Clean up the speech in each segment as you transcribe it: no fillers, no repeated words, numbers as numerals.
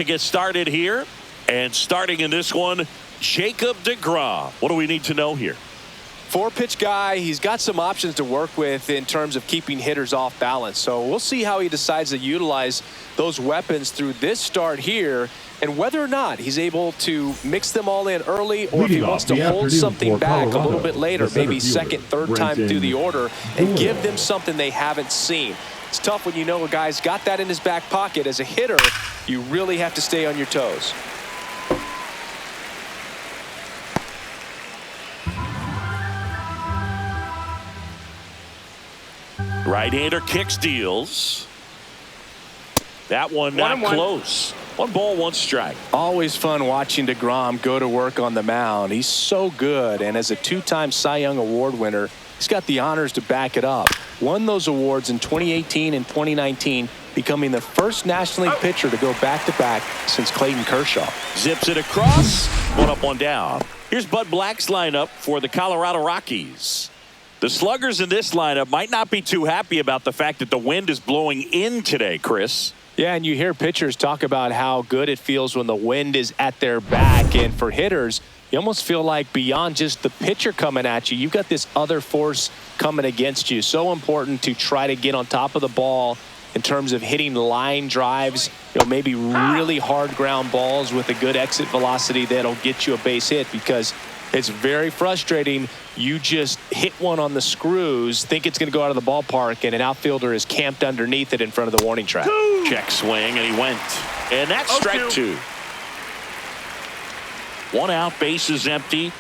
to get started here. And starting in this one, Jacob deGrom. What do we need to know here? 4-pitch guy. He's got some options to work with in terms of keeping hitters off balance. So we'll see how he decides to utilize those weapons through this start here, and whether or not he's able to mix them all in early, or if he wants to hold something back a little bit later, maybe second, third time through the order, and give them something they haven't seen. It's tough when you know a guy's got that in his back pocket. As a hitter, you really have to stay on your toes. Right-hander kicks, deals. That one not close. 1 ball, 1 strike. Always fun watching deGrom go to work on the mound. He's so good, and as a 2-time Cy Young Award winner, he's got the honors to back it up. Won those awards in 2018 and 2019, becoming the first National League pitcher to go back-to-back since Clayton Kershaw. Zips it across. 1 up, 1 down. Here's Bud Black's lineup for the Colorado Rockies. The sluggers in this lineup might not be too happy about the fact that the wind is blowing in today, Chris. Yeah, and you hear pitchers talk about how good it feels when the wind is at their back. And for hitters, you almost feel like beyond just the pitcher coming at you, you've got this other force coming against you. So important to try to get on top of the ball in terms of hitting line drives, maybe really hard ground balls with a good exit velocity that'll get you a base hit, because it's very frustrating. You just hit one on the screws, think it's going to go out of the ballpark, and an outfielder is camped underneath it in front of the warning track. Check swing, and he went. And that's strike 2. 1 out, bases empty.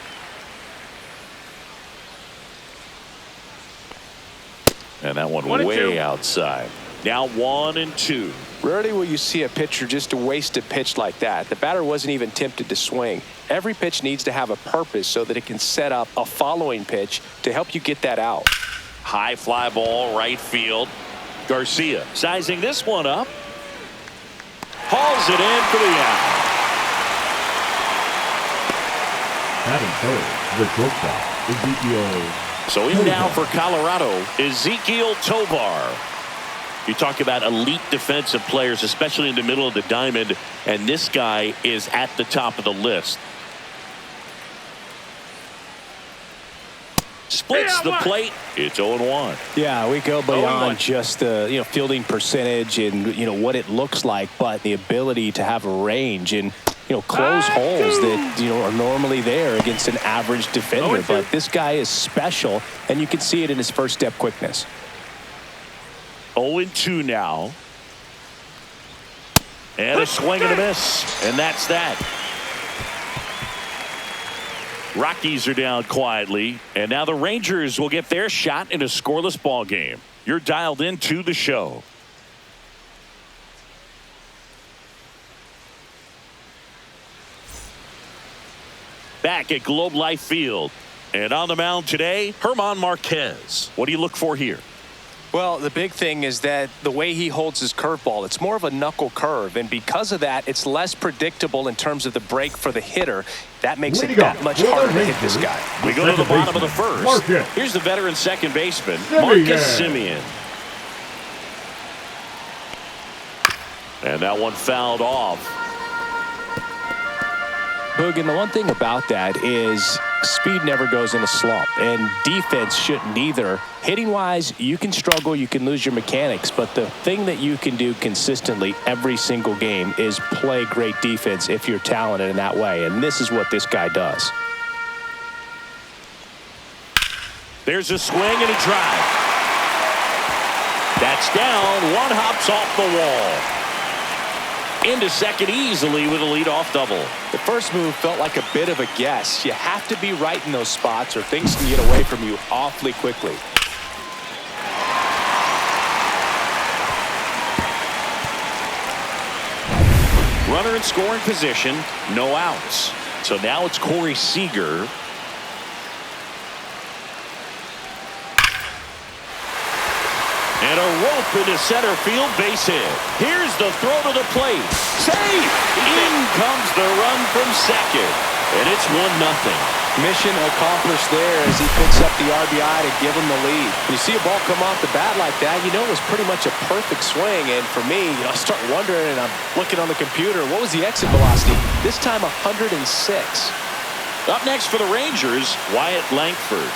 And that one way outside. Now 1 and 2. Rarely will you see a pitcher just waste a pitch like that. The batter wasn't even tempted to swing. Every pitch needs to have a purpose so that it can set up a following pitch to help you get that out. High fly ball, right field. Garcia sizing this one up. Hauls it in for the out. Batting third, the shortstop, Ezekiel. So in now for Colorado, Ezekiel Tovar. You talk about elite defensive players, especially in the middle of the diamond, and this guy is at the top of the list. Splits the plate. It's 0-1. Yeah, we go beyond just the fielding percentage and what it looks like, but the ability to have a range and close holes that are normally there against an average defender. But this guy is special, and you can see it in his first step quickness. 0-2 now. And a swing and a miss. And that's that. Rockies are down quietly. And now the Rangers will get their shot in a scoreless ball game. You're dialed into the show. Back at Globe Life Field. And on the mound today, German Marquez. What do you look for here? Well, the big thing is that the way he holds his curveball, it's more of a knuckle curve, and because of that, it's less predictable in terms of the break for the hitter. That makes it that much harder to hit this guy. We go to the bottom of the first. Here's the veteran second baseman, Marcus Semien. And that one fouled off. Boog, and the one thing about that is speed never goes in a slump, and defense shouldn't either. Hitting-wise, you can struggle, you can lose your mechanics, but the thing that you can do consistently every single game is play great defense if you're talented in that way, and this is what this guy does. There's a swing and a drive. That's down. One hops off the wall. Into second easily with a leadoff double. The first move felt like a bit of a guess. You have to be right in those spots or things can get away from you awfully quickly. Runner in scoring position, no outs. So now it's Corey Seager. And a rope into center field, base hit. Here's the throw to the plate. Safe! In comes the run from second. And it's 1-0. Mission accomplished there as he picks up the RBI to give him the lead. When you see a ball come off the bat like that, you know it was pretty much a perfect swing. And for me, I start wondering, and I'm looking on the computer, what was the exit velocity? This time 106. Up next for the Rangers, Wyatt Langford.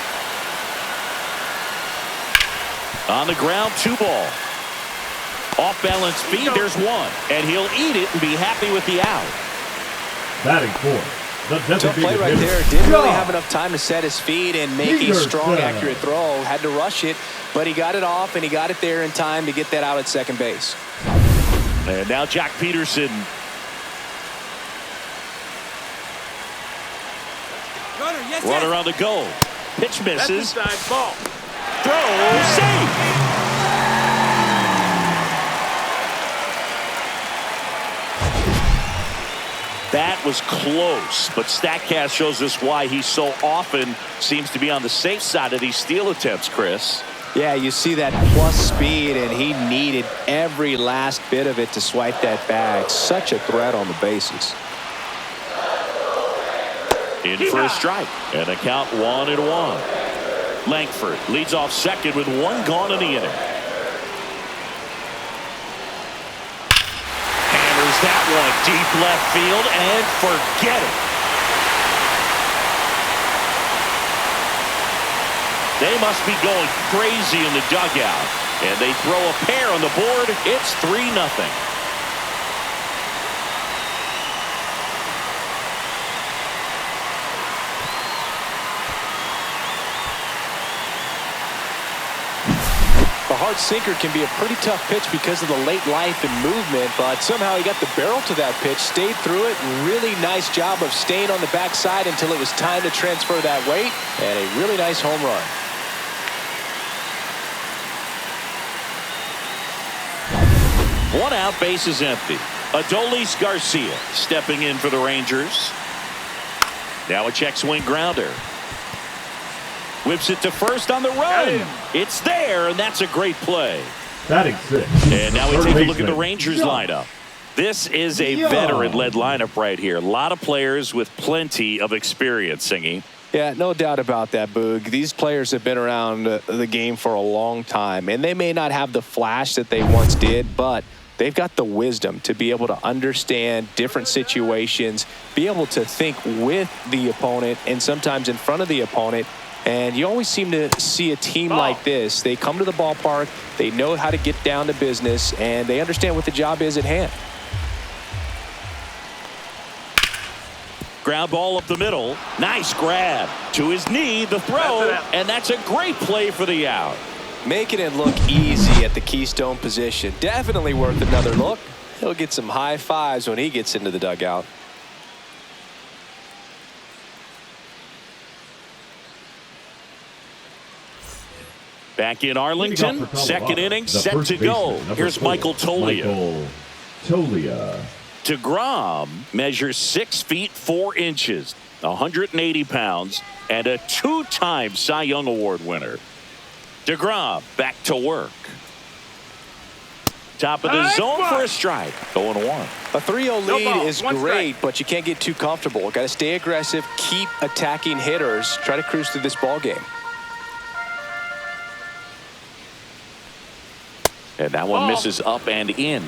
On the ground, 2 ball. Off balance feed, there's 1. And he'll eat it and be happy with the out. Batting fourth. Tough play right there. Didn't really have enough time to set his feet and make a strong, accurate throw. Had to rush it, but he got it off, and he got it there in time to get that out at second base. And now Jack Peterson. Runner on the go. Pitch misses. Ball. Throw, safe. That was close, but StatCast shows us why he so often seems to be on the safe side of these steal attempts, Chris. Yeah, you see that plus speed, and he needed every last bit of it to swipe that bag. Such a threat on the bases. In for a strike, and a count 1-1. Langford leads off second with 1 gone in the inning. That one deep left field, and forget it. They must be going crazy in the dugout, and they throw a pair on the board. It's 3-0. The hard sinker can be a pretty tough pitch because of the late life and movement, but somehow he got the barrel to that pitch, stayed through it. Really nice job of staying on the backside until it was time to transfer that weight, and a really nice home run. One out, base is empty. Adolis Garcia stepping in for the Rangers. Now a check swing grounder. Whips it to first on the run. It's there, and that's a great play. Batting 6. And now we take a look at the Rangers lineup. This is a veteran-led lineup right here. A lot of players with plenty of experience, Singy. Yeah, no doubt about that, Boog. These players have been around the game for a long time, and they may not have the flash that they once did, but they've got the wisdom to be able to understand different situations, be able to think with the opponent and sometimes in front of the opponent. And you always seem to see a team like this. They come to the ballpark, they know how to get down to business, and they understand what the job is at hand. Ground ball up the middle. Nice grab. To his knee, the throw, and that's a great play for the out. Making it look easy at the keystone position. Definitely worth another look. He'll get some high fives when he gets into the dugout. Back in Arlington, second inning, set to go. Here's Michael Toglia. DeGrom measures 6 feet 4 inches, 180 pounds, and a 2-time Cy Young Award winner. DeGrom back to work. Top of the zone for a strike. 0-1. A 3-0 lead is great, but you can't get too comfortable. Got to stay aggressive, keep attacking hitters, try to cruise through this ball game. And that one misses up and in.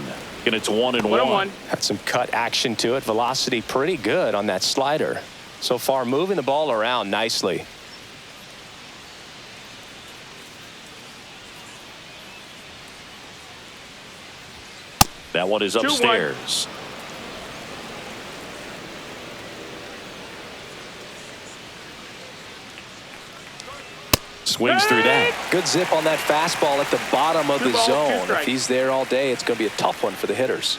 And it's 1-1. Had some cut action to it. Velocity pretty good on that slider. So far, moving the ball around nicely. That one is upstairs. Swings through that. Good zip on that fastball at the bottom of the zone. If he's there all day, it's going to be a tough one for the hitters.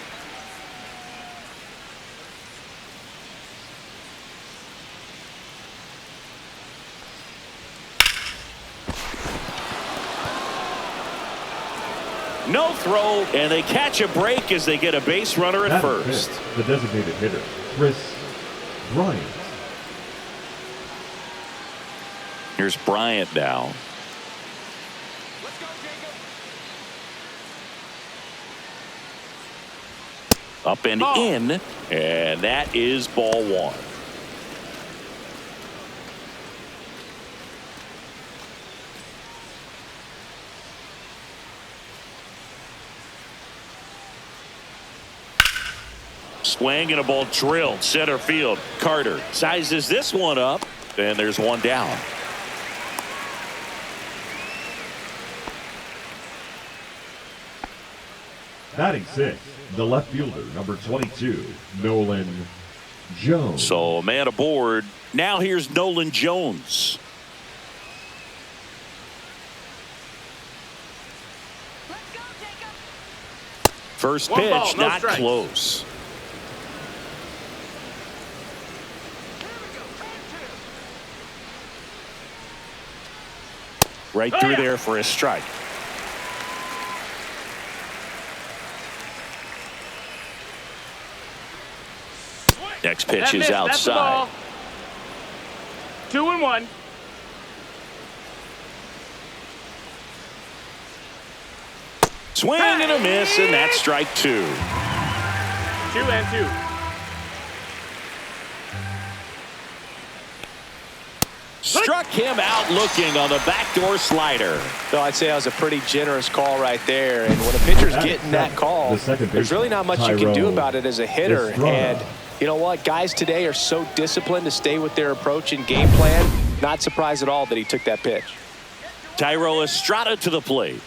No throw, and they catch a break as they get a base runner at first. The designated hitter, Chris Bryant. Here's Bryant now. Up and in, and that is ball 1. Swing and a ball drilled center field. Carter sizes this one up, and there's one down. Batting 6, the left fielder, number 22, Nolan Jones. So a man aboard. Now here's Nolan Jones. First pitch, ball, no not strikes. close. Right through there for a strike. Next pitch is outside. 2-1. Swing and a miss, and that's strike 2. 2-2. Struck him out looking on the backdoor slider. So I'd say that was a pretty generous call right there. And when a pitcher's getting that call, there's really not much you can do about it as a hitter. And you know what? Guys today are so disciplined to stay with their approach and game plan. Not surprised at all that he took that pitch. Thairo Estrada to the plate.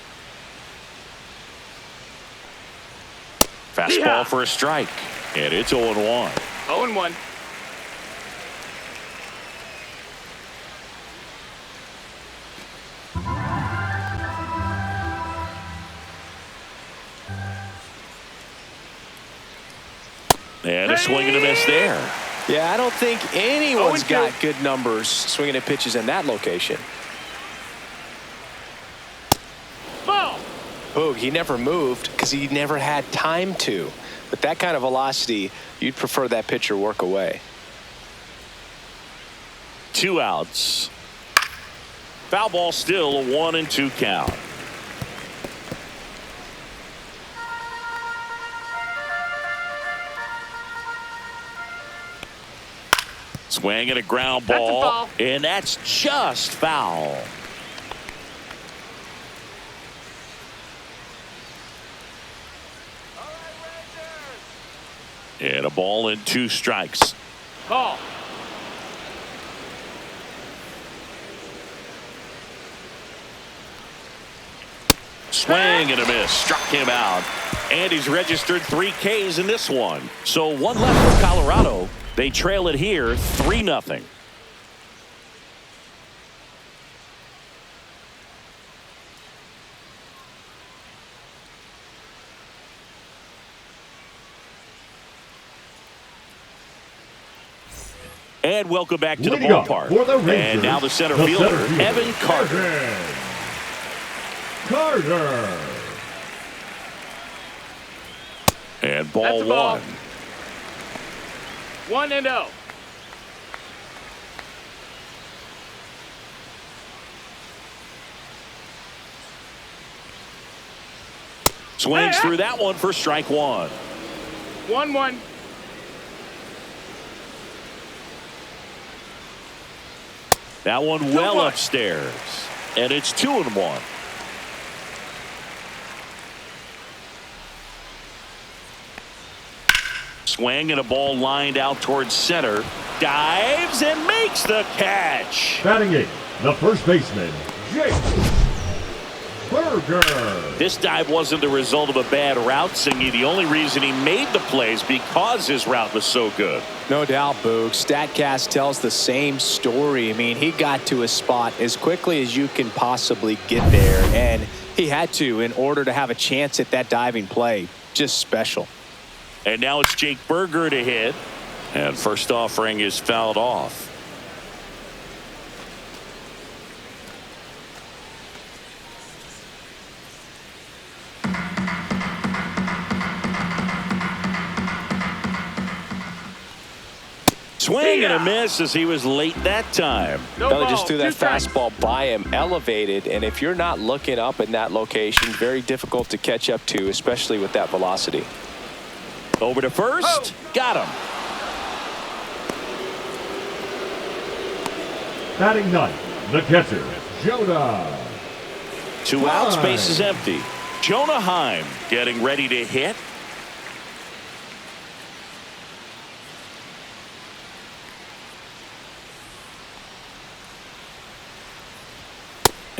Fastball for a strike. And it's 0-1. 0-1. And a swing and a miss there. Yeah, I don't think anyone's 0-2. got good numbers swinging at pitches in that location. Ball. Boog, he never moved because he never had time to. With that kind of velocity, you'd prefer that pitcher work away. 2 outs. Foul ball still, a 1-2 count. Swing and a ground That's a ball, foul. and that's just foul. And a ball and 2 strikes. Call. Swing and a miss. Struck him out. And he's registered 3 Ks in this one. So 1 left for Colorado. They trail it here 3-0. And welcome back to the Leading up ballpark. for the Rangers, And now the center fielder, Evan Carter. Carter. And ball That's a ball. 1. 1-0. Swings through that one for strike 1. 1-1. That one well 2-1. upstairs. And it's 2-1. Swing and a ball lined out towards center. Dives and makes the catch. Batting 8, the first baseman, Jake Burger. This dive wasn't the result of a bad route, Singy. The only reason he made the plays because his route was so good. No doubt, Boog. StatCast tells the same story. I mean, he got to his spot as quickly as you can possibly get there, and he had to in order to have a chance at that diving play. Just special. And now it's Jake Burger to hit. And first offering is fouled off. Swing and a miss as he was late that time. No They ball, just threw that 2 strikes. fastball by him, elevated, and if you're not looking up in that location, very difficult to catch up to, especially with that velocity. Over to first. Got him. Batting 9, the catcher, Jonah 2 outs, Heim. base is empty. Jonah Heim getting ready to hit.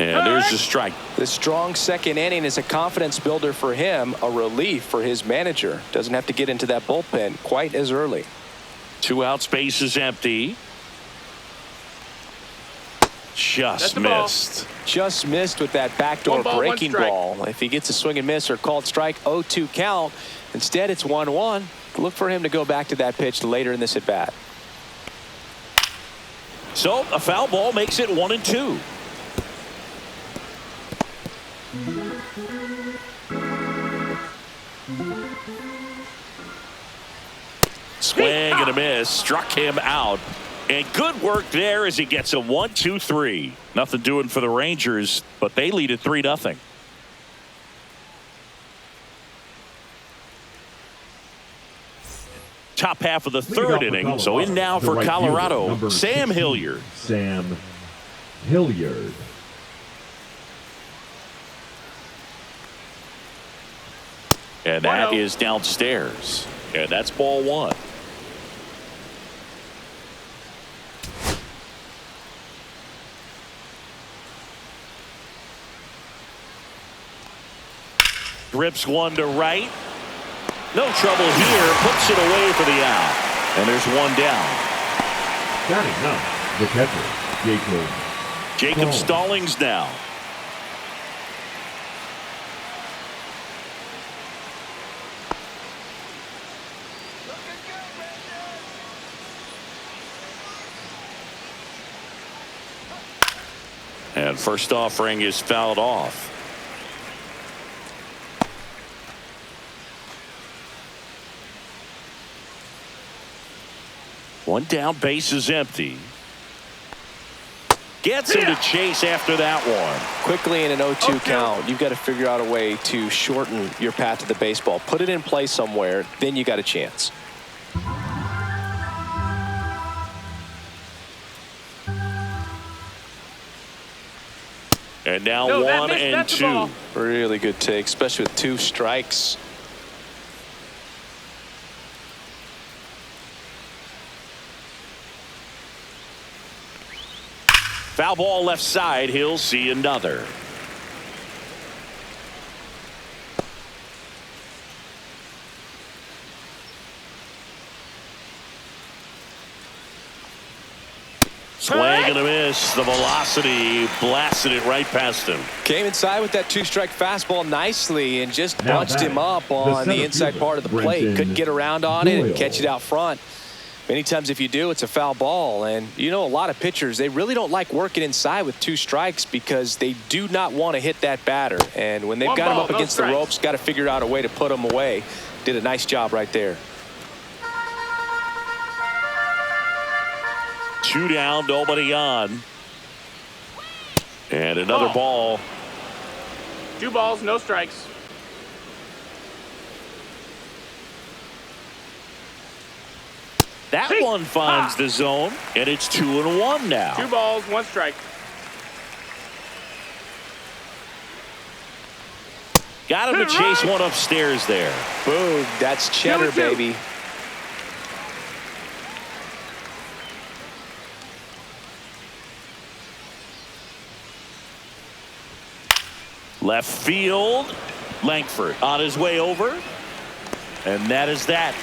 And there's the strike. The strong second inning is a confidence builder for him, a relief for his manager. Doesn't have to get into that bullpen quite as early. 2 out, space is empty. Just missed. Just missed with that backdoor breaking ball. If he gets a swing and miss or called strike, 0-2 count. Instead, it's 1-1. Look for him to go back to that pitch later in this at bat. So a foul ball makes it 1-2. Swing and a miss, struck him out. And good work there as he gets a 1-2-3. Nothing doing for the Rangers, but they lead at 3-0. Top half of the third inning, so in now for right Colorado, fielder, Sam 16, Hilliard. Sam Hilliard. And that is downstairs. And that's ball 1. Rips one to right. No trouble here. Puts it away for the out. And there's one down. Batting up, the catcher, Jacob Stallings now. And first offering is fouled off. One down, base is empty. Gets him to chase after that one. Quickly in an 0-2 count, you've got to figure out a way to shorten your path to the baseball. Put it in play somewhere, then you got a chance. And now No, 1 and 2. Really good take, especially with 2 strikes. Foul ball left side. He'll see another. Swing and a miss. The velocity blasted it right past him. Came inside with that 2-strike fastball nicely and just Now bunched him up the on the center inside fielder, part of the plate. Brenton Couldn't get around on it and Doyle. catch it out front. Many times if you do, it's a foul ball. And you know, a lot of pitchers, they really don't like working inside with 2 strikes because they do not want to hit that batter. And when they've One got him ball, up no against the strikes. ropes, got to figure out a way to put him away. Did a nice job right there. 2 down, nobody on. And another ball. 2 balls, no strikes. That one finds the zone, and it's 2-1 now. 2 balls, 1 strike. Got him to chase one upstairs there. Boom, that's cheddar, 2-2. baby. Left field. Langford on his way over. And that is that.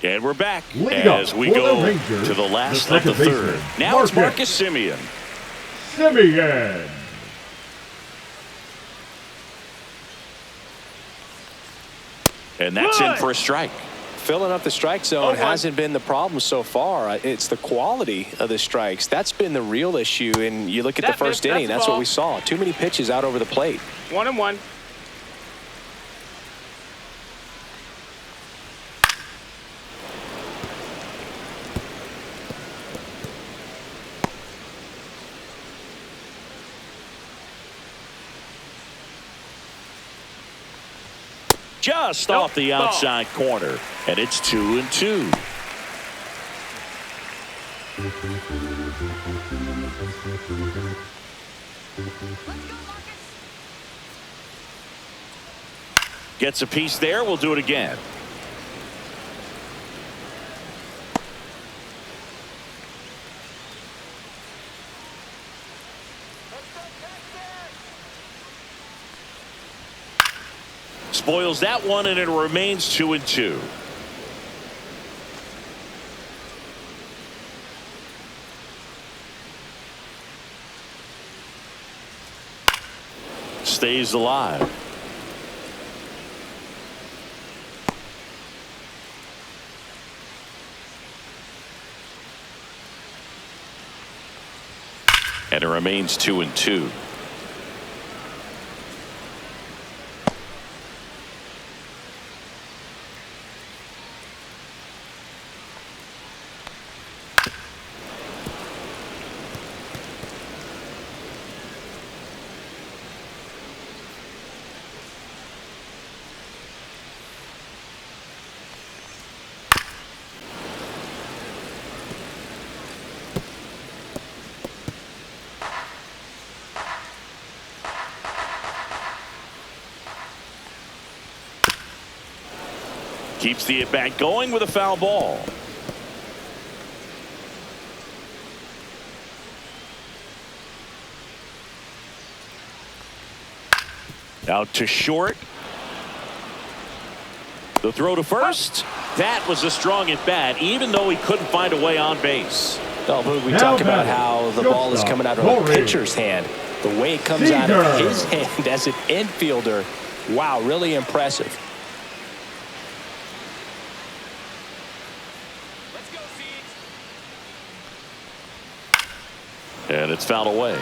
And we're back Lead as up we for the go Rangers, to the last the of the second third. baseman, Now it's Marcus Marcus Simeon. Simeon. And that's in for a strike. Filling up the strike zone hasn't been the problem so far. It's the quality of the strikes. That's been the real issue. And you look at the first inning, that's what we saw. Too many pitches out over the plate. 1-1. Just off the outside corner. And it's 2-2. Gets a piece there. We'll do it again. Spoils that one, and it remains 2-2. Stays alive. And it remains 2-2. Keeps the at-bat going with a foul ball. Out to short. The throw to first. That was a strong at-bat, even though he couldn't find a way on base. Oh, we talk about how the ball is coming out of a pitcher's hand. The way it comes out of his hand as an infielder. Wow, really impressive. And it's fouled away.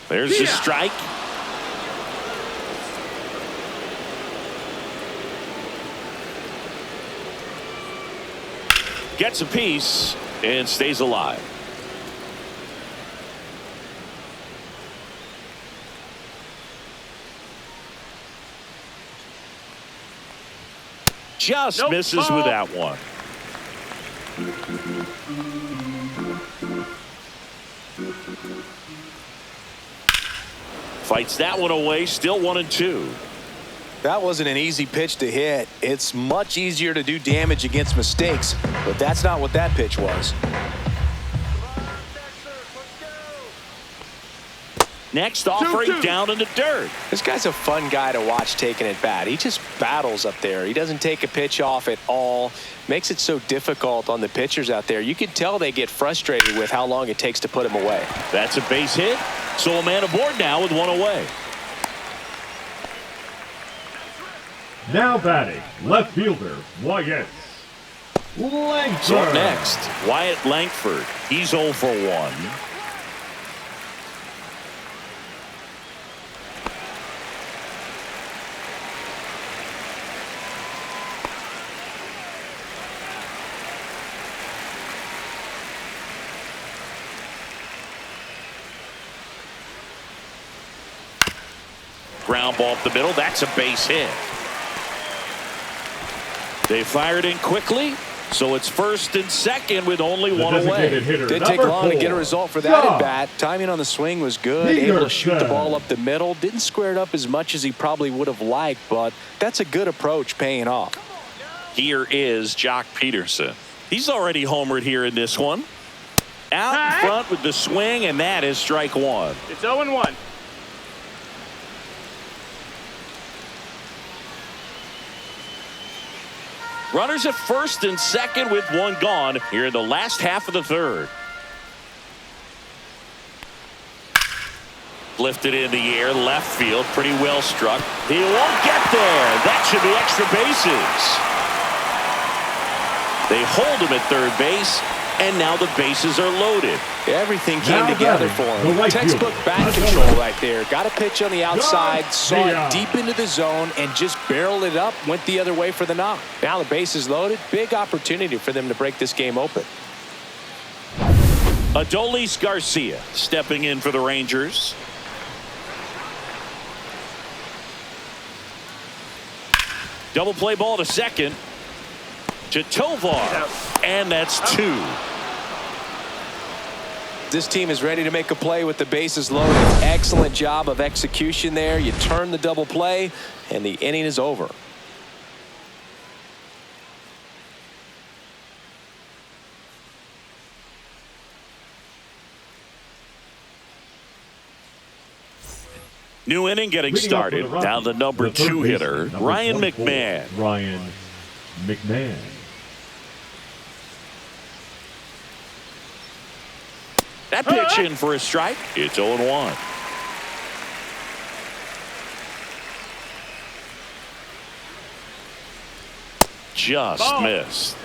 There's the strike. Gets a piece and stays alive. Just misses with that one. Fights that one away. Still 1-2. That wasn't an easy pitch to hit. It's much easier to do damage against mistakes, but that's not what that pitch was. Next offering down in the dirt. This guy's a fun guy to watch taking at bat. He just battles up there. He doesn't take a pitch off at all. Makes it so difficult on the pitchers out there. You can tell they get frustrated with how long it takes to put him away. That's a base hit. So a man aboard now with one away. Now batting, left fielder, Wyatt Langford. So up next, Wyatt Langford. He's 0 for 1. Ground ball up the middle. That's a base hit. They fired in quickly, so it's first and second with only one away. Didn't take long to get a result for that at bat. Timing on the swing was good. Able to shoot the ball up the middle. Didn't square it up as much as he probably would have liked, but that's a good approach paying off. Here is Jock Peterson. He's already homered here in this one. Out in front with the swing, and that is strike one. It's 0-1. Runners at first and second with one gone here in the last half of the third. Lifted in the air, left field, pretty well struck. He won't get there. That should be extra bases. They hold him at third base, and now the bases are loaded. Everything came together for him. Textbook bat control right there. Got a pitch on the outside, saw it deep into the zone, and just barreled it up, went the other way for the knock. Now the base is loaded. Big opportunity for them to break this game open. Adolis Garcia stepping in for the Double play ball to second. To Tovar. And that's 2. This team is ready to make a play with the bases loaded. Excellent job of execution there. You turn the double play, and the inning is over. New inning getting started. Now the number 2 hitter, Ryan McMahon. Ryan McMahon. That pitch in for a strike. It's 0-1. Just missed.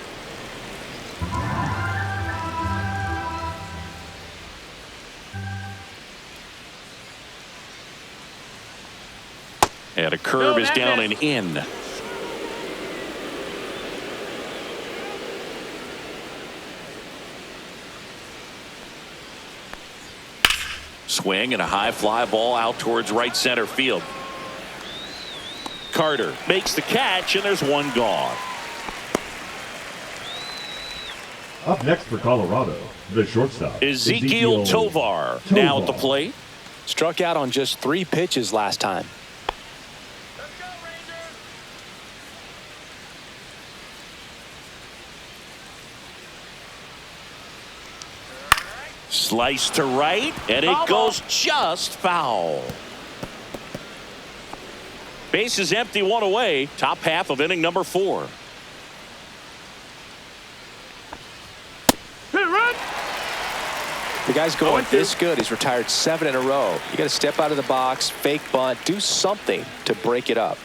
And a curve is down and in. Swing and a high fly ball out towards right center field. Carter makes the catch, and there's one gone. Up next for Colorado, the shortstop, Ezequiel Tovar. Now at the plate. Struck out on just 3 pitches last time. Slice to right, and it goes just foul. Base is empty, 1 away. Top half of inning number 4. The guy's going this good. He's retired 7 in a row. You got to step out of the box, fake bunt, do something to break it up.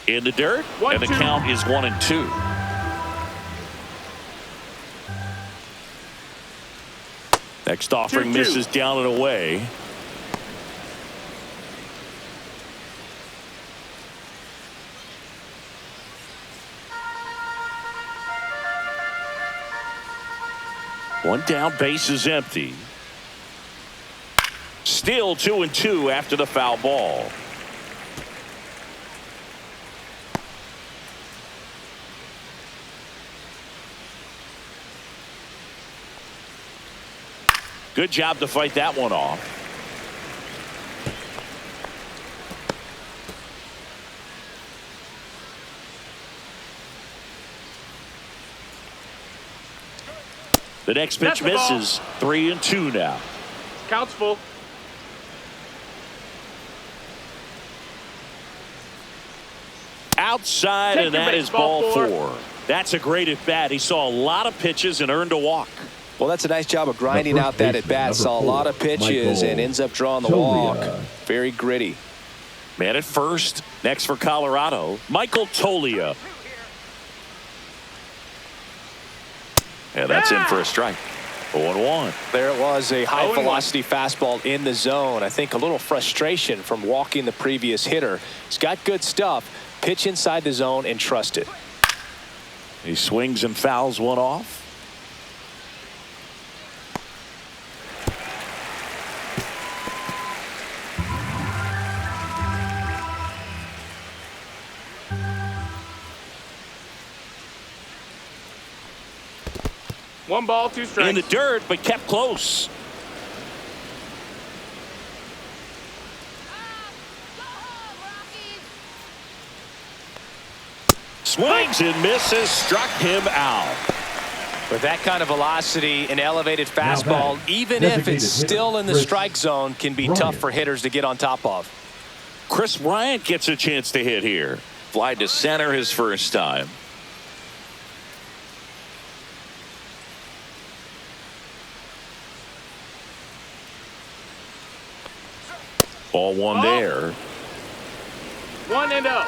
In the dirt, and the count is 1-2. Next offering misses down and away. One down, base is empty. Still 2-2 after the foul ball. Good job to fight that one off. The next pitch misses. 3-2 now. Count's full. Outside, and that is ball 4. That's a great at bat. He saw a lot of pitches and earned a walk. Well, that's a nice job of grinding out that at bat. Saw a lot of pitches and ends up drawing the walk. Very gritty. Man at first. Next for Colorado, Michael Toglia. And that's in for a strike. 0-1. There it was, a high velocity fastball in the zone. I think a little frustration from walking the previous hitter. He's got good stuff. Pitch inside the zone and trust it. He swings and fouls one off. One ball, 2 strikes. In the dirt, but kept close. Swings and misses, struck him out. With that kind of velocity, an elevated fastball, even if it's still in the strike zone, can be tough for hitters to get on top of. Chris Bryant gets a chance to hit here. Fly to center his first time. Ball 1 there. 1-0.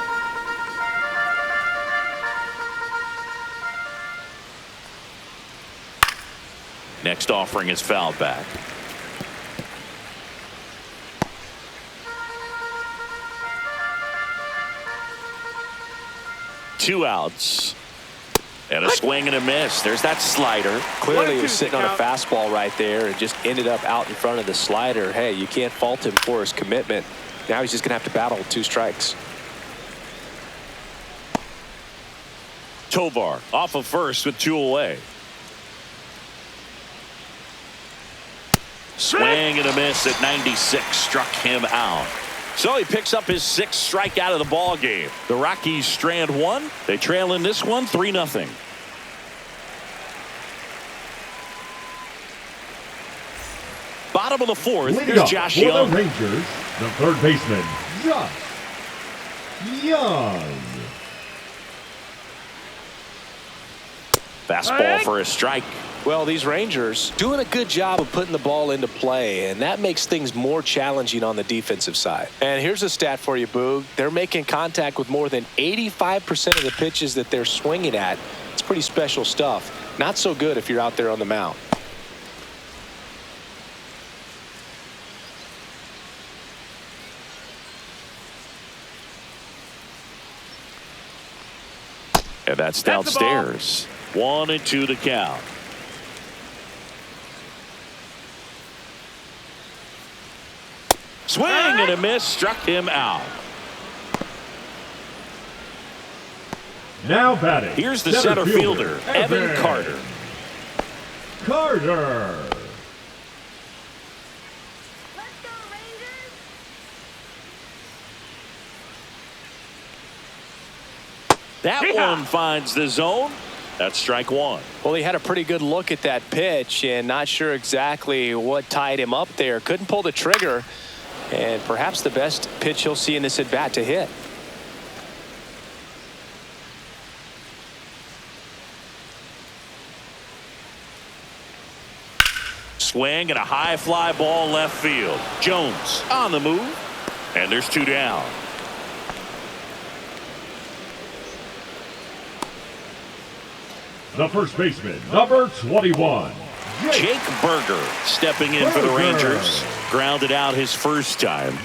Next offering is fouled back. Two outs. And a swing and a miss. There's that slider. Clearly he was sitting on a fastball right there and just ended up out in front of the slider. Hey, you can't fault him for his commitment. Now he's just going to have to battle with 2 strikes. Tovar off of first with 2 away. Swing and a miss at 96. Struck him out. So he picks up his 6th strikeout of the ball game. The Rockies strand 1. They trail in this one 3-0. Bottom of the 4th. Leading Here's up Josh for Young. the Rangers, the third baseman, Josh Young. Fastball for a strike. Well, these Rangers doing a good job of putting the ball into play, and that makes things more challenging on the defensive side. And here's a stat for you, Boog. They're making contact with more than 85% of the pitches that they're swinging at. It's pretty special stuff. Not so good if you're out there on the mound. And that's downstairs. 1-2 the count. Swing and a miss. Struck him out. Now batting. Here's the center fielder, Evan Carter. Carter. That one finds the zone. That's strike 1. Well, he had a pretty good look at that pitch and not sure exactly what tied him up there. Couldn't pull the trigger, and perhaps the best pitch he'll see in this at bat to hit. Swing and a high fly ball left field. Jones on the move, and there's 2 down. The first baseman, number 21, Jake Berger stepping in for the Rangers. Grounded out his first time.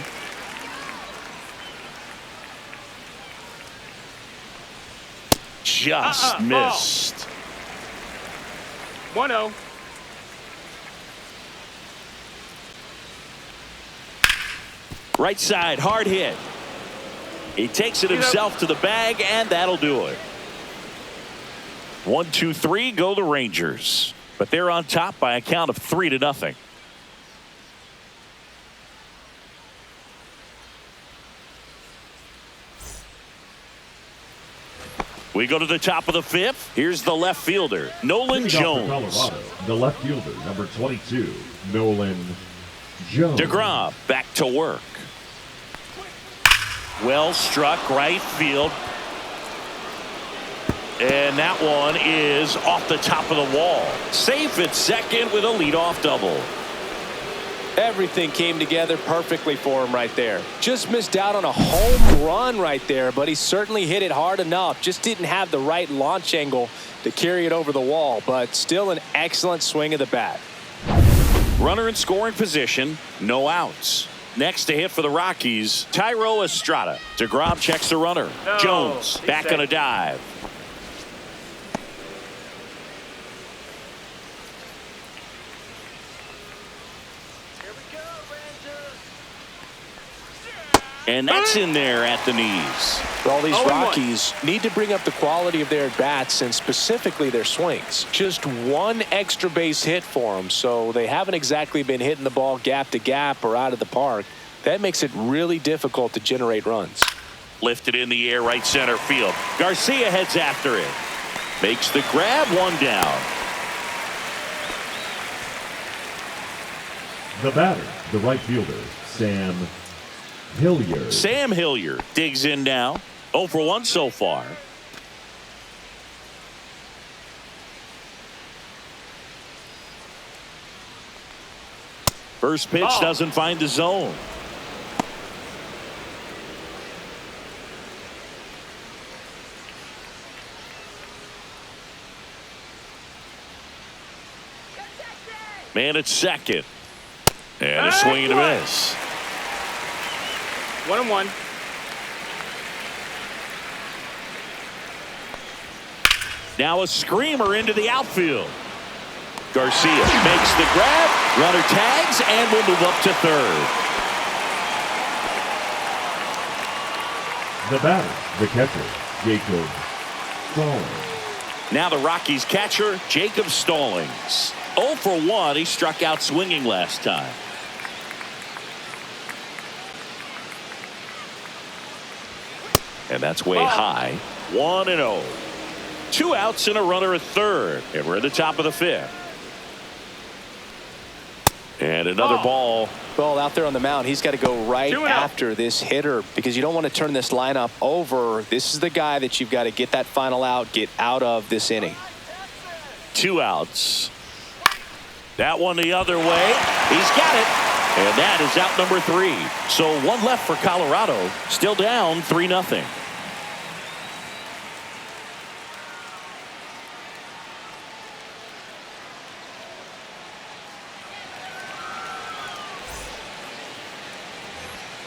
Just missed. 1-0. Right side, hard hit. He takes it himself to the bag, and that'll do it. 1, 2, 3 go the Rangers, but they're on top by a count of 3-0. We go to the top of the 5th. Here's the left fielder, Nolan Jones. Colorado, the left fielder, number 22, Nolan Jones. DeGrom back to work. Well struck right field. And that one is off the top of the wall. Safe at second with a leadoff double. Everything came together perfectly for him right there. Just missed out on a home run right there, but he certainly hit it hard enough. Just didn't have the right launch angle to carry it over the wall, but still an excellent swing of the bat. Runner in scoring position, no outs. Next to hit for the Rockies, Tyro Estrada. DeGrom checks the runner. No, Jones back safe. on a dive. And that's in there at the knees. Well, these 0-1. Rockies need to bring up the quality of their bats and specifically their swings. Just one extra base hit for them, so they haven't exactly been hitting the ball gap to gap or out of the park. That makes it really difficult to generate runs. Lifted in the air, right center field. Garcia heads after it. Makes the grab, 1 down. The batter, the right fielder, Sam Hilliard. Sam Hilliard digs in now. 0 for 1 so far. First pitch doesn't find the zone. Man at second. And a swing and a miss. 1-1. Now a screamer into the outfield. Garcia makes the grab. Runner tags and will move up to third. The batter, the catcher, Jacob Stallings. Now the Rockies catcher, Jacob Stallings. 0 for 1. He struck out swinging last time. And that's way high. 1-0. 2 outs and a runner at third. And we're at the top of the 5th. And another ball. Well, out there on the mound, he's got to go right after this hitter because you don't want to turn this lineup over. This is the guy that you've got to get that final out, get out of this inning. 2 outs. That one the other way. He's got it. And that is out number 3. So 1 left for Colorado. Still down 3-0.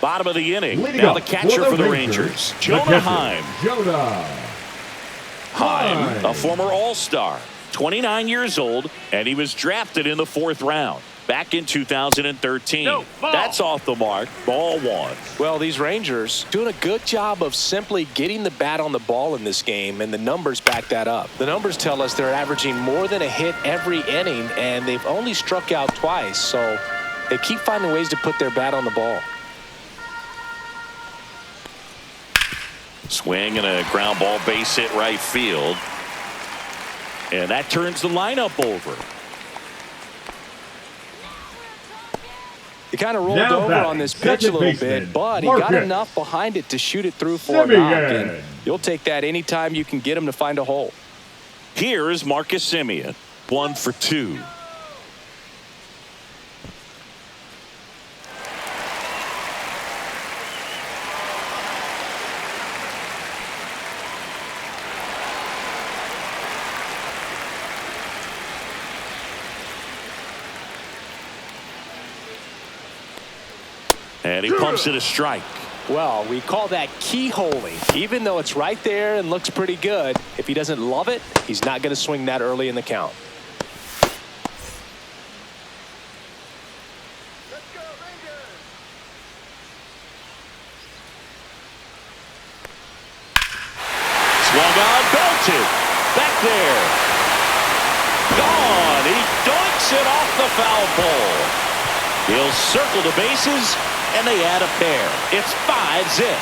Bottom of the inning. Leading now the up catcher for the Rangers, Jonah Heim. Heim, a former All-Star, 29 years old, and he was drafted in the 4th round back in 2013. That's off the mark. Ball 1. Well, these Rangers doing a good job of simply getting the bat on the ball in this game, and the numbers back that up. The numbers tell us they're averaging more than a hit every inning, and they've only struck out twice, so they keep finding ways to put their bat on the ball. Swing and a ground ball, base hit right field. And that turns the lineup over. He kind of rolled over on this pitch a little bit, but he got enough behind it to shoot it through for a knock. And you'll take that anytime you can get him to find a hole. Here is Marcus Semien, 1 for 2. And he pumps it a strike. Well, we call that keyholing. Even though it's right there and looks pretty good, if he doesn't love it, he's not going to swing that early in the count. Swung on, belted. Back there. Gone. He doinks it off the foul pole. He'll circle the bases, and they add a pair. It's 5-zip.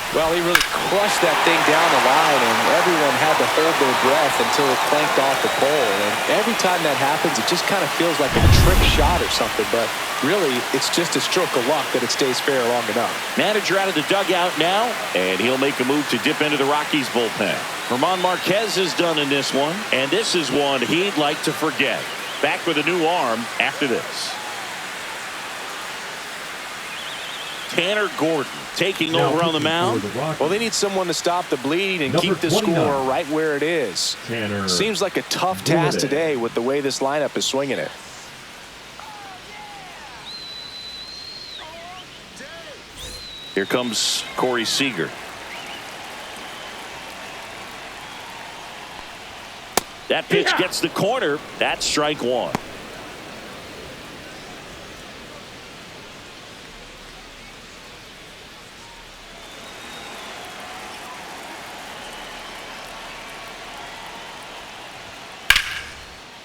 Well, he really crushed that thing down the line, and everyone had to hold their breath until it clanked off the pole. And every time that happens, it just kind of feels like a trick shot or something. But really, it's just a stroke of luck that it stays fair long enough. Manager out of the dugout now, and he'll make a move to dip into the Rockies bullpen. German Marquez is done in this one, and this is one he'd like to forget. Back with a new arm after this. Tanner Gordon taking over on the mound. Well, they need someone to stop the bleeding and keep the score right where it is. Seems like a tough task today with the way this lineup is swinging it. Here comes Corey Seager. That pitch gets the corner. That's strike 1.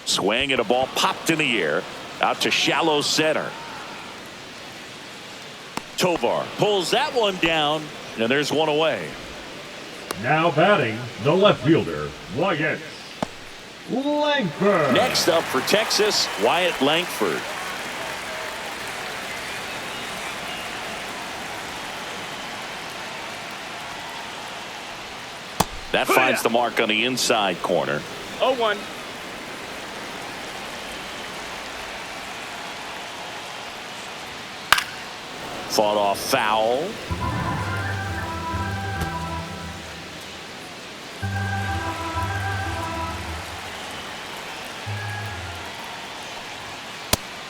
Swing and a ball popped in the air out to shallow center. Tovar pulls that one down, and there's one away. Now batting, the left fielder, Wyatt Langford. Next up for Texas, Wyatt Langford. That finds the mark on the inside corner. 0-1. Fought off foul.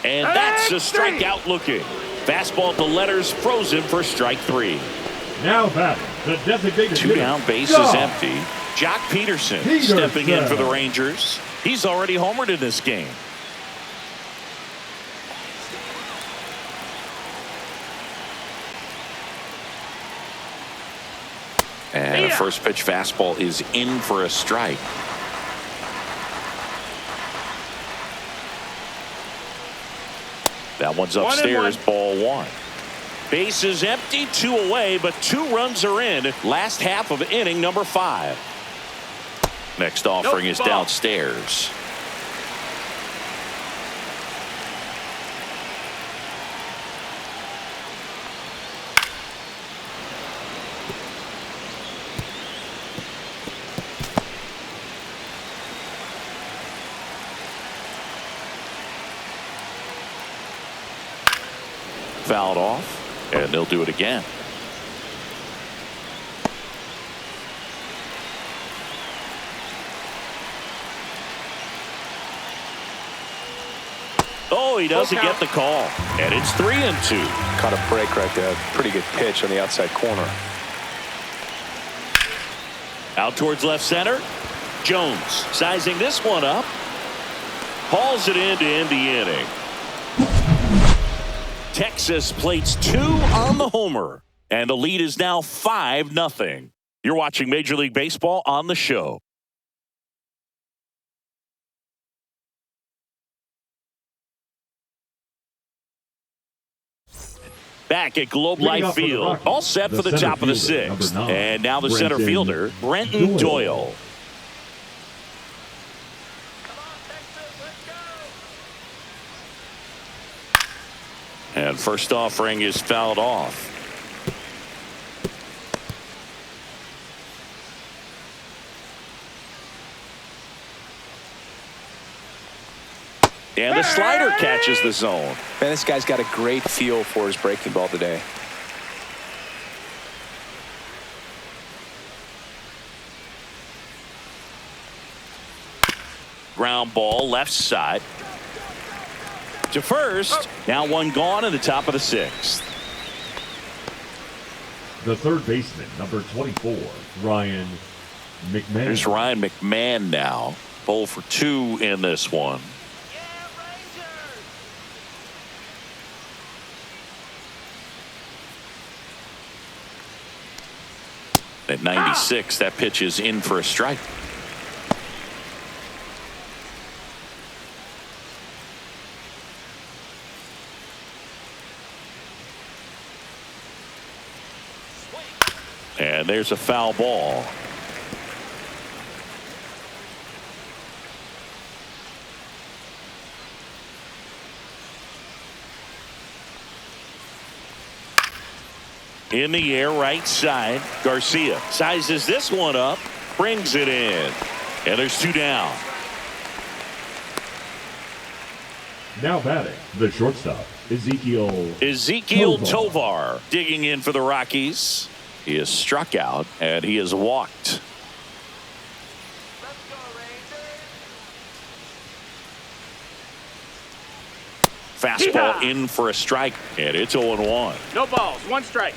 And that's a strikeout looking. Fastball to letters frozen for strike 3. Now batting, the designated 2 down, base is empty. Jock Peterson stepping in for the Rangers. He's already homered in this game. And a first pitch fastball is in for a strike. That one's upstairs, ball one. Base is empty, 2 away, but 2 runs are in. Last half of inning number 5. Next offering is downstairs. Fouled off, and they'll do it again. Oh, he doesn't get the call, and it's 3-2. Caught a break right there. Pretty good pitch on the outside corner. Out towards left center. Jones sizing this one up. Hauls it in to end the inning. Texas plates 2 on the homer, and the lead is now 5-0. You're watching Major League Baseball on the show. Back at Globe Life Field, all set for the top of the 6th. And now the center fielder, Brenton Doyle. And first offering is fouled off. And the slider catches the zone. Man, this guy's got a great feel for his breaking ball today. Ground ball left side to first. Now one gone in the top of the 6th. The third baseman, number 24, Ryan McMahon. Here's Ryan McMahon now. 0 for 2 in this one. At 96, that pitch is in for a strike. And there's a foul ball. In the air, right side. Garcia sizes this one up, brings it in, and there's 2 down. Now batting, the shortstop, Ezekiel Tovar digging in for the Rockies. He is struck out, and he is walked. Fastball in for a strike, and it's 0-1. No balls, 1 strike.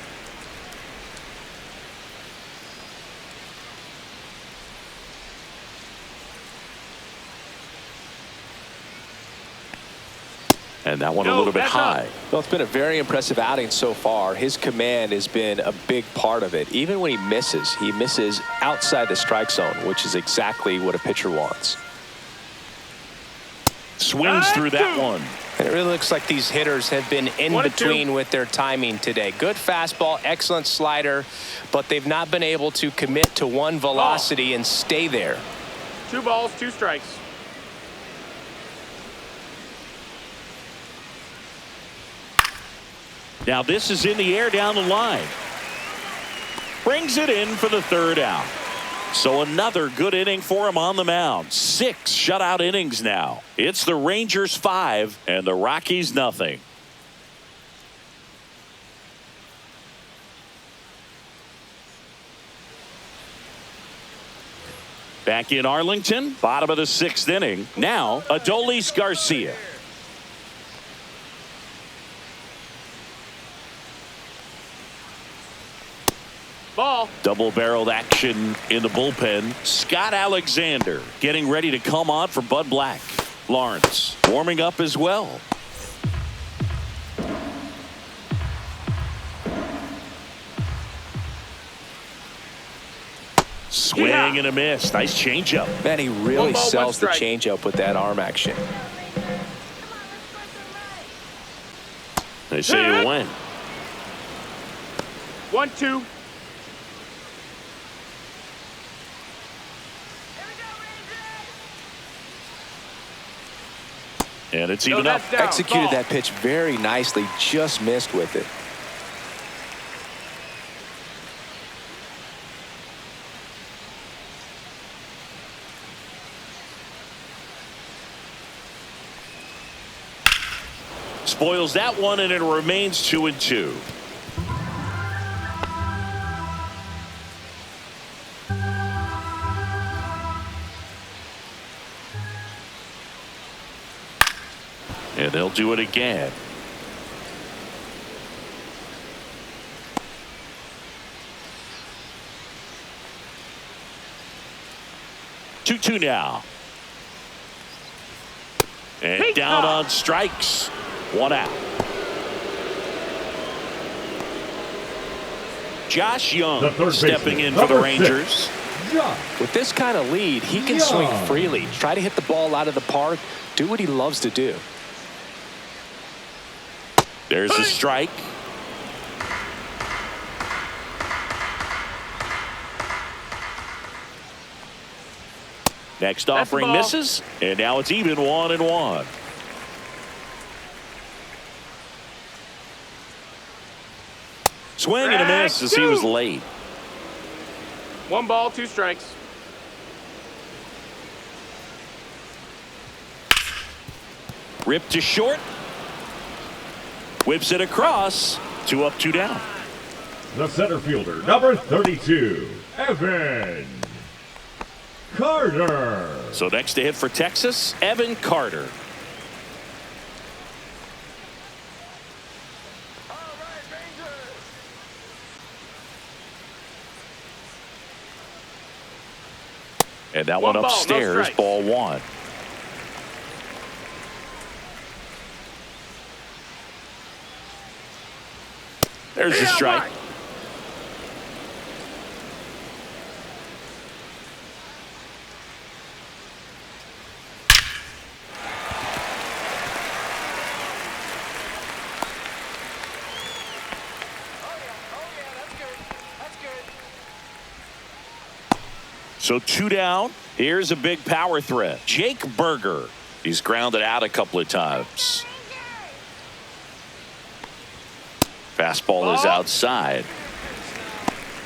And that one a little bit high. Well, it's been a very impressive outing so far. His command has been a big part of it. Even when he misses outside the strike zone, which is exactly what a pitcher wants. Swings through that one. And it really looks like these hitters have been in between with their timing today. Good fastball, excellent slider, but they've not been able to commit to one velocity and stay there. 2 balls, 2 strikes. Now this is in the air down the line. Brings it in for the 3rd out. So another good inning for him on the mound. 6 shutout innings now. It's the Rangers 5 and the Rockies nothing. Back in Arlington, bottom of the 6th inning. Now Adolis Garcia. Ball. Double-barreled action in the bullpen. Scott Alexander getting ready to come on for Bud Black. Lawrence warming up as well. Swing and a miss. Nice changeup. Man, he really ball, sells the strike. changeup with that arm action. They say to win. 1-2. And it's even up. that's down. Executed Ball. that pitch very nicely, just missed with it. Spoils that one, and it remains 2-2. And they'll do it again. Two now. And Peacock. down on strikes. One out. Josh Young The third stepping baseman, in for the number Rangers. 6, Young. With this kind of lead, he can Yeah. swing freely, try to hit the ball out of the park, do what he loves to do. There's a strike. Next That's the offering ball. misses, and now it's even 1-1. Swing and a miss as he was late. 1 ball, 2 strikes. Ripped to short. Whips it across. 2 up, 2 down. The center fielder, number 32, Evan Carter. So next to hit for Texas, Evan Carter. And that one One ball, no upstairs, strikes. ball 1. There's the strike. So 2 down. Here's a big power threat. Jake Berger. He's grounded out a couple of times. Fastball is outside.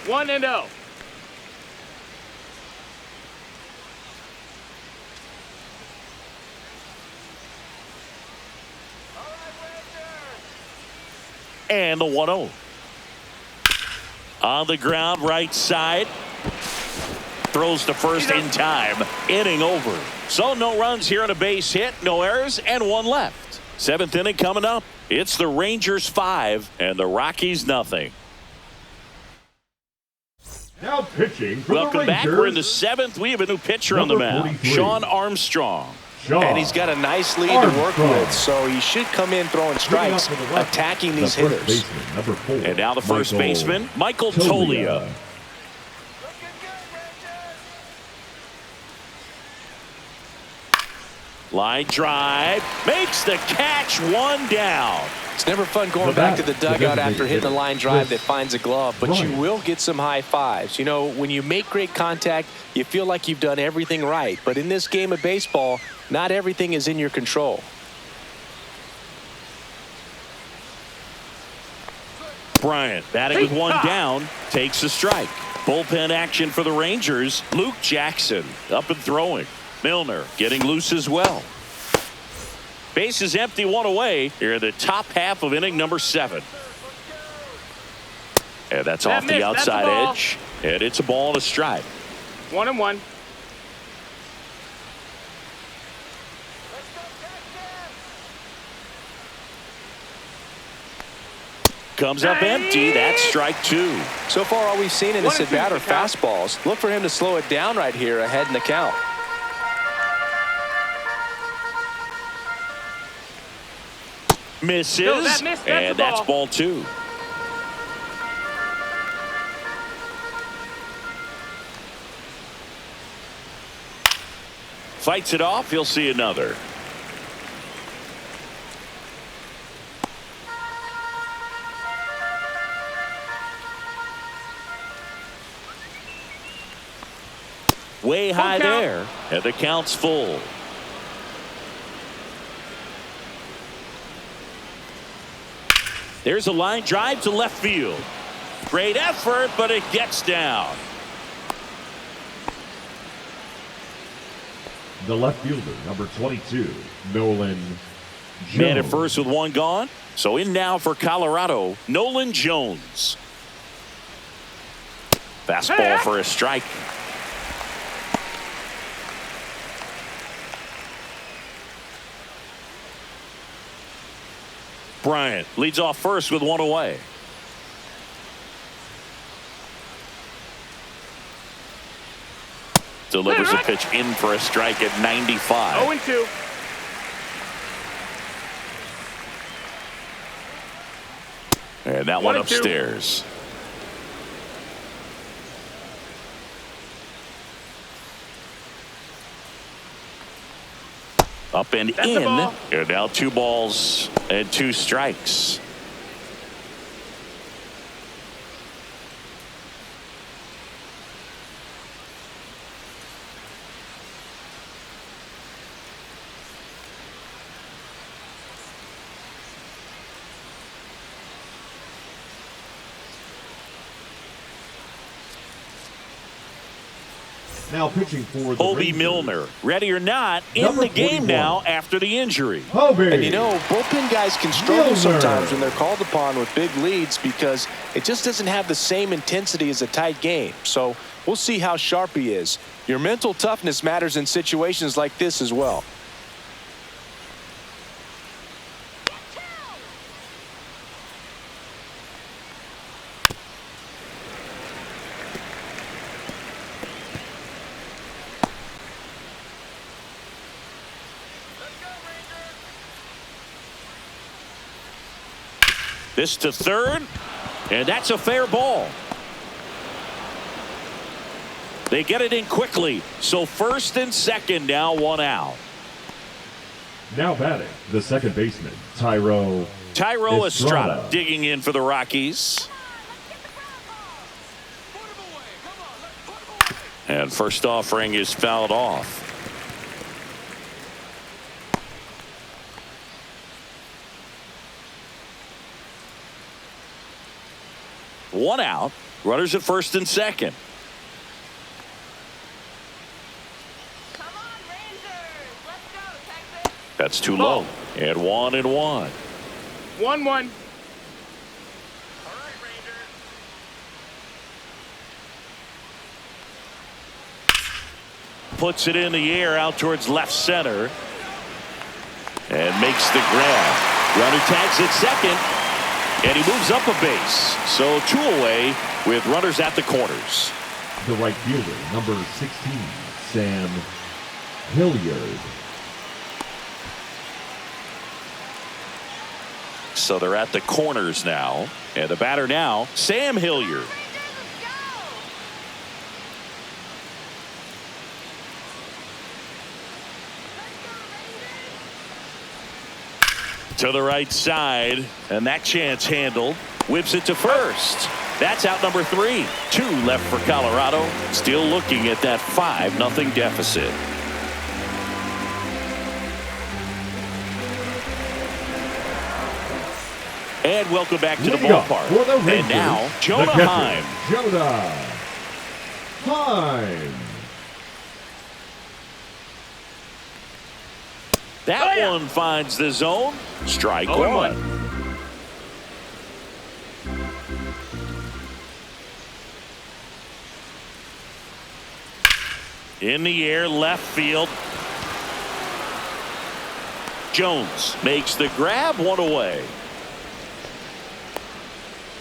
1-0. And the 1-0. On the ground, right side. Throws to first in time. Inning over. So no runs here on a base hit, no errors, and 1 left. 7th inning coming up. It's the Rangers 5 and the Rockies nothing. Now pitching for Welcome the back. Rangers. We're in the 7th. We have a new pitcher on the Number mound. 43. Sean Armstrong. Shaw. And he's got a nice lead to work Armstrong. with, so he should come in throwing Moving up strikes, to the left, attacking the these first hitters. baseman, number 4, And now the first Michael baseman, Michael Tolia. Line drive. Makes the catch. 1 down. It's never fun going The back bat, to the dugout designated after hitting a hitter, line drive Chris that finds a glove, but you Bryant. will get some high fives. You know, when you make great contact, you feel like you've done everything right. But in this game of baseball, not everything is in your control. Bryant batting with 1 down, takes a strike. Bullpen action for the Rangers. Luke Jackson up and throwing. Milner getting loose as well. Base is empty, 1 away. Here in the top half of inning number 7. And that's off the missed. That's a outside ball. edge. And it's a ball and a strike. 1-1. comes up empty. That's strike two. So far, all we've seen in this 1-2 at-bat are the count. fastballs. Look for him to slow it down right here ahead in the count. Misses, No, that missed. That's and a that's ball. ball two. Fights it off. He'll see another. Way high count. there, and the count's full. There's a line drive to left field. Great effort, but it gets down. The left fielder, number 22, Nolan Jones. Man at first with one gone. So in now for Colorado, Nolan Jones. Fastball for a strike. Bryant leads off first with one away. Delivers a pitch in for a strike at 95. 0-2. And that one 1-2. upstairs. Up and That's a in. ball. And now 2 balls and 2 strikes. Now pitching for the Obi Rangers, Milner, ready or not, in Number the game 41. now after the injury. Obi. And you know, bullpen guys can struggle Milner. sometimes when they're called upon with big leads because it just doesn't have the same intensity as a tight game. So we'll see how sharp he is. Your mental toughness matters in situations like this as well. This to third, and that's a fair ball. They get it in quickly, so first and second now, 1 out. Now batting, the second baseman, Tyro Estrada digging in for the Rockies. And first offering is fouled off. One out. Runners at first and second. Come on, Rangers. Let's go, Texas. That's too low. And 1-1. 1-1. All right, Rangers. Puts it in the air out towards left center. And makes the grab. Runner tags at second. And he moves up a base. So 2 away with runners at the corners. The right fielder, number 16, Sam Hilliard. So they're at the corners now. And the batter now, Sam Hilliard. To the right side, and that chance handled. Whips it to first. That's out number 3. 2 left for Colorado. Still looking at that 5-0 deficit. And welcome back to the Leading up ballpark. for the Rangers, And now, the Jonah catcher, Heim. Jonah Heim. That one finds the zone. Strike 1. In the air, left field. Jones makes the grab, 1 away.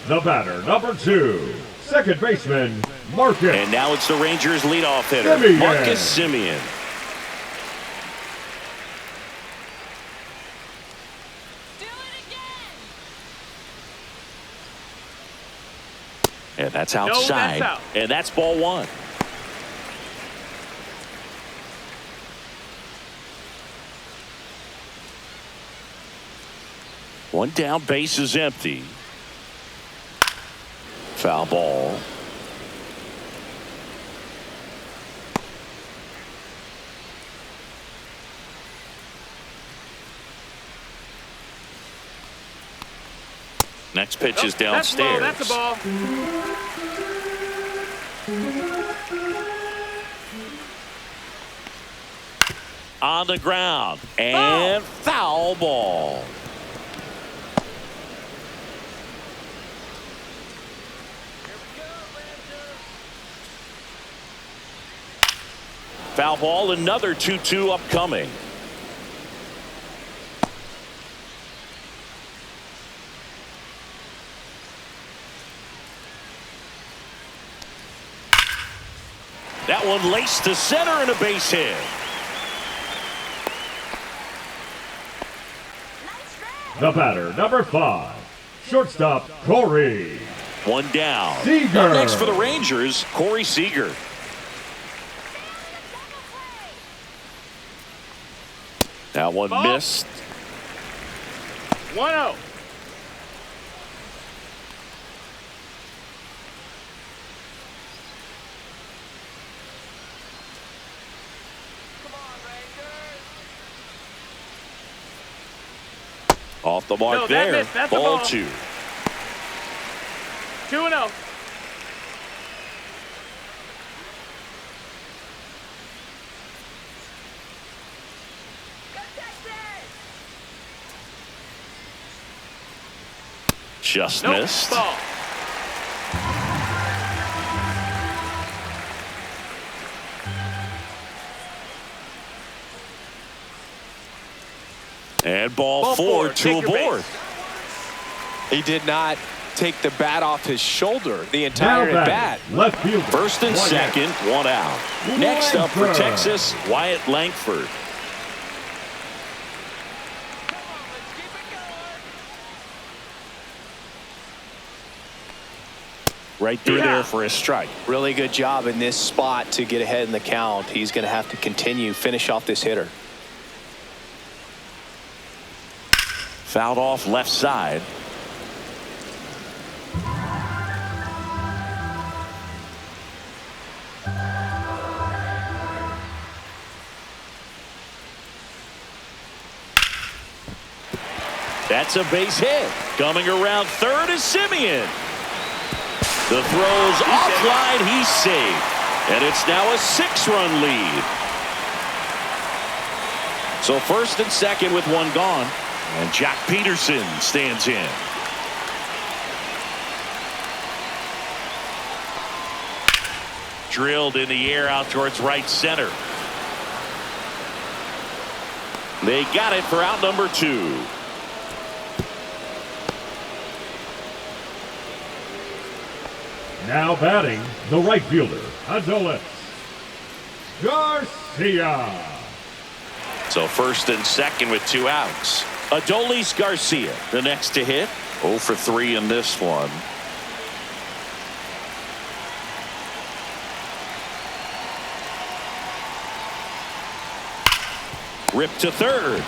The batter, number 2, second baseman, Marcus. And now it's the Rangers leadoff hitter, Simeon. Marcus Simeon. Do it again. And that's No, outside. that's out. And that's ball 1. One down, base is empty. Foul ball. Next pitch is downstairs. That's a ball. On the ground. And foul ball. Foul ball, another 2-2 upcoming. That one laced to center and a base hit. The batter, number 5, shortstop, Corey. One down. Seager. Up next for the Rangers, Corey Seager. That one Ball. missed. 1-0. Come on, Rangers. Off the mark No, that there. missed. That's a Ball ball. 2. 2-0. Go Texas. Just Nope. missed. Ball. And ball Ball 4, four. 2 Take your aboard. base. He did not take the bat off his shoulder the Now entire at bat. batting, left fielder. First and Wyatt. second, 1 out. Next up for Langford. Texas, Wyatt Langford. Come on, let's keep it going. Right through Yeah. there for a strike. Really good job in this spot to get ahead in the count. He's going to have to finish off this hitter. Fouled off left side. That's a base hit. Coming around third is Simeon. The throw's offline. He's safe. And it's now a 6-run lead. So first and second with one gone. And Jack Peterson stands in. Drilled in the air out towards right center. They got it for out number 2. Now batting, the right fielder, Adolis Garcia. So first and second with 2 outs. Adolis Garcia, the next to hit. 0 for 3 in this one. Ripped to third.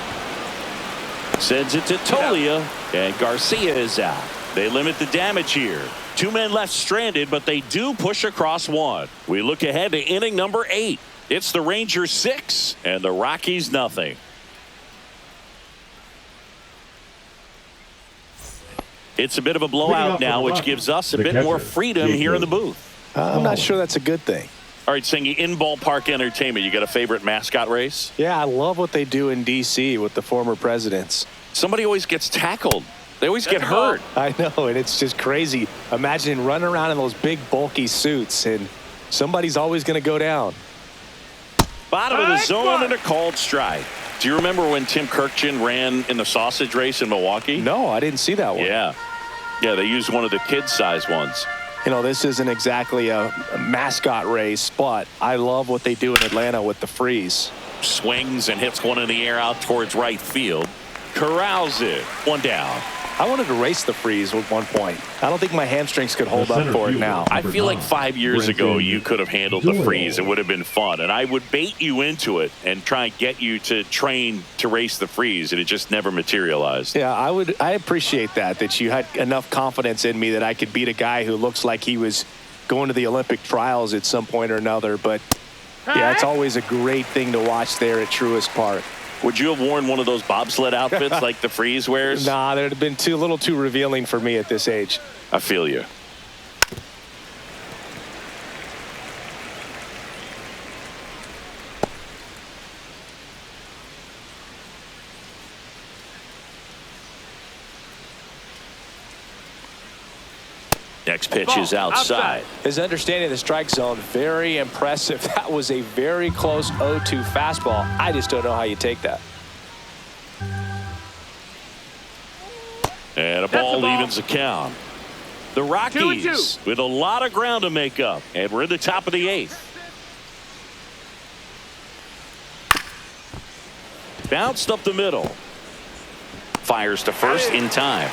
Sends it to Tolia, and Garcia is out. They limit the damage here. 2 men left stranded, but they do push across 1. We look ahead to inning number 8. It's the Rangers 6 and the Rockies nothing. It's a bit of a blowout now, which gives us a bit more freedom here in the booth. I'm not sure that's a good thing. All right, Singy, in ballpark entertainment, you got a favorite mascot race? Yeah, I love what they do in D.C. with the former presidents. Somebody always gets tackled. They always get hurt. I know, and it's just crazy. Imagine running around in those big, bulky suits, and somebody's always going to go down. Bottom of the zone and a called strike. Do you remember when Tim Kirkjian ran in the sausage race in Milwaukee? No, I didn't see that one. Yeah. Yeah, they used one of the kid-size ones. You know, this isn't exactly a mascot race, but I love what they do in Atlanta with the freeze. Swings and hits one in the air out towards right field. Corrals it. One down. I wanted to race the freeze at one point. I don't think my hamstrings could hold up for it now. I feel like 5 years ago you could have handled the freeze. It would have been fun. And I would bait you into it and try and get you to train to race the freeze. And it just never materialized. Yeah, I appreciate that you had enough confidence in me that I could beat a guy who looks like he was going to the Olympic trials at some point or another. But, yeah, it's always a great thing to watch there at Truist Park. Would you have worn one of those bobsled outfits like the freeze wears? Nah, that would have been a little too revealing for me at this age. I feel you. Next pitch is outside. His understanding of the strike zone, very impressive. That was a very close 0-2 fastball. I just don't know how you take that. And a ball evens the count. The Rockies with a lot of ground to make up. And we're in the top of the 8th. Bounced up the middle. Fires to first in time.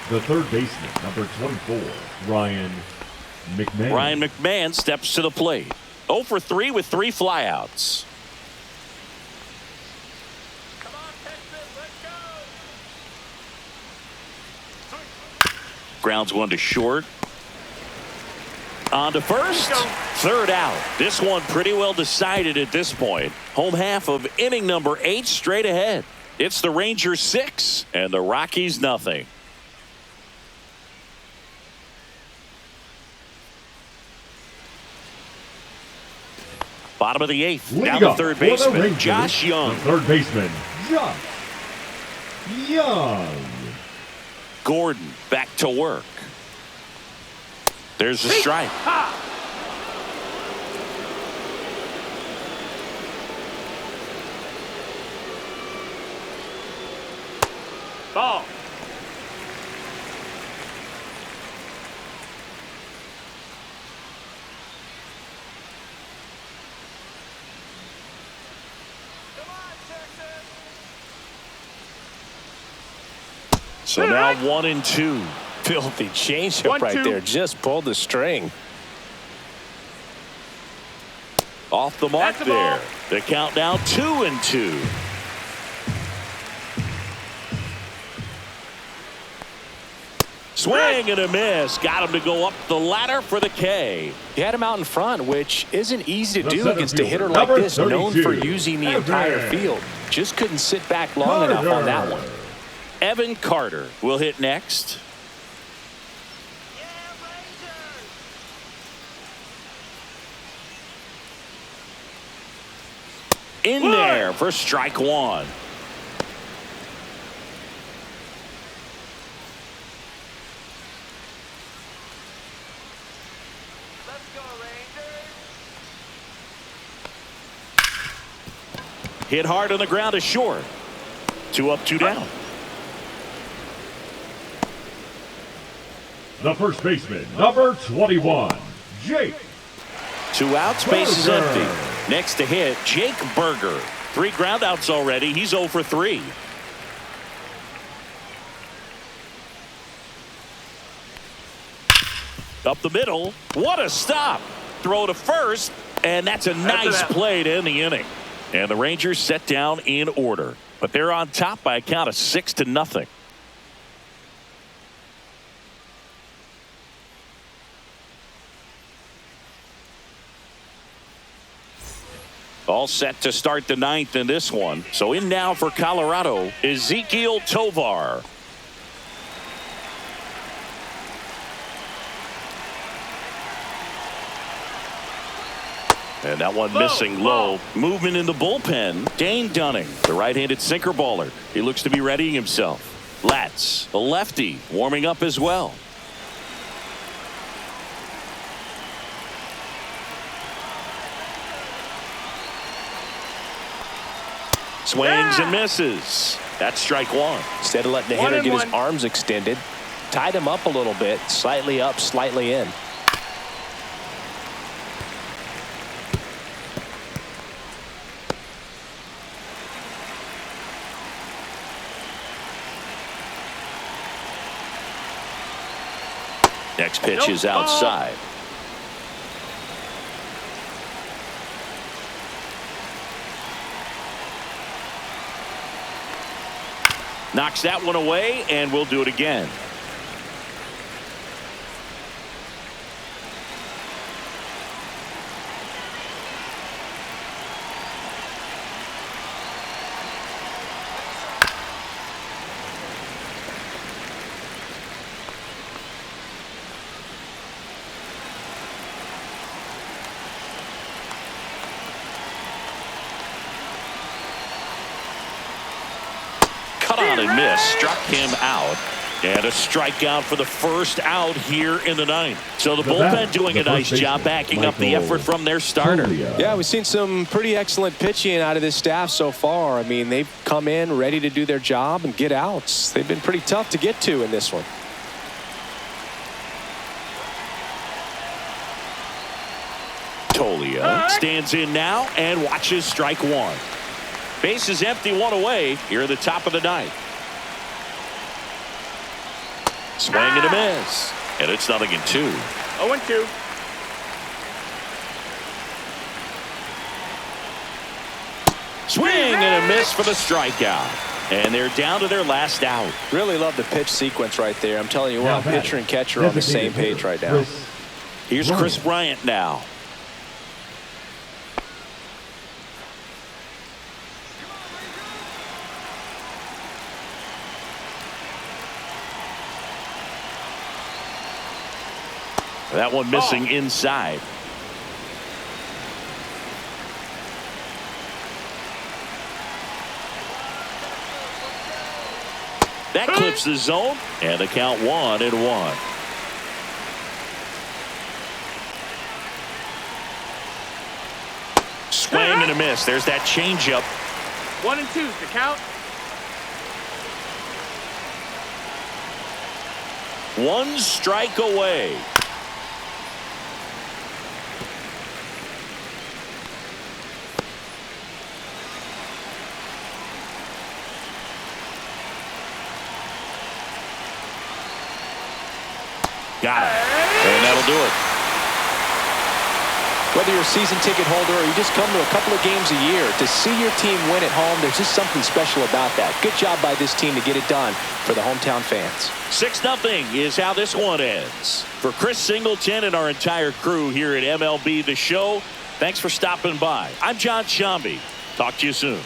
The third baseman, number 24, Ryan McMahon. Ryan McMahon steps to the plate. 0 for 3 with 3 flyouts. Come on, Texas, let's go. Grounds one to short. On to first. Third out. This one pretty well decided at this point. Home half of inning number 8 straight ahead. It's the Rangers 6 and the Rockies nothing. Bottom of the 8th. Down the third baseman, Josh Young. The third baseman, Josh Young. Gordon back to work. There's the strike. Ball. So now 1-2. Filthy changeup right there. Just pulled the string. Off the mark That's the there. ball. The count now 2-2. Swing and a miss. Got him to go up the ladder for the K. He had him out in front, which isn't easy to The do center against a hitter fielder, like number this, known for 32, using the Evan entire field. Just couldn't sit back long enough on that one. Evan Carter will hit next. Yeah, Rangers. In there for strike one. Let's go, Rangers. Hit hard on the ground to short. 2 up, 2 down. The first baseman, number 21, Jake. 2 outs, base is Berger. empty. Next to hit, Jake Berger. 3 groundouts already. He's 0 for 3. Up the middle. What a stop. Throw to first, and that's a nice play to end the inning. And the Rangers set down in order. But they're on top by a count of 6-0. All set to start the 9th in this one. So in now for Colorado, Ezequiel Tovar. And that one missing low. Movement in the bullpen. Dane Dunning, the right-handed sinker baller. He looks to be readying himself. Latz, the lefty, warming up as well. Swings and misses. That's strike one. Instead of letting the hitter get his arms extended, tied him up a little bit, slightly up, slightly in. Next pitch is outside. Knocks that one away, and we'll do it again. Cut on and miss, struck him out, and a strikeout for the first out here in the ninth. So the bullpen doing a nice job backing up the effort from their starter. Yeah, we've seen some pretty excellent pitching out of this staff so far. I mean, they've come in ready to do their job and get outs. They've been pretty tough to get to in this one. Tolia stands in now and watches strike one. Base is empty, one away here at the top of the ninth. Swing and a miss. And it's 0-2. 0-2. Swing and a miss for the strikeout. And they're down to their last out. Really love the pitch sequence right there. I'm telling you what, pitcher and catcher are on the same page right now. Here's Chris Bryant now. That one missing inside. That clips the zone, and the count 1-1. Swing and a miss. There's that changeup. 1-2 is the count. One strike away. Got it. And that'll do it. Whether you're a season ticket holder or you just come to a couple of games a year, to see your team win at home, there's just something special about that. Good job by this team to get it done for the hometown fans. 6-0 is how this one ends. For Chris Singleton and our entire crew here at MLB The Show, thanks for stopping by. I'm John Shambi. Talk to you soon.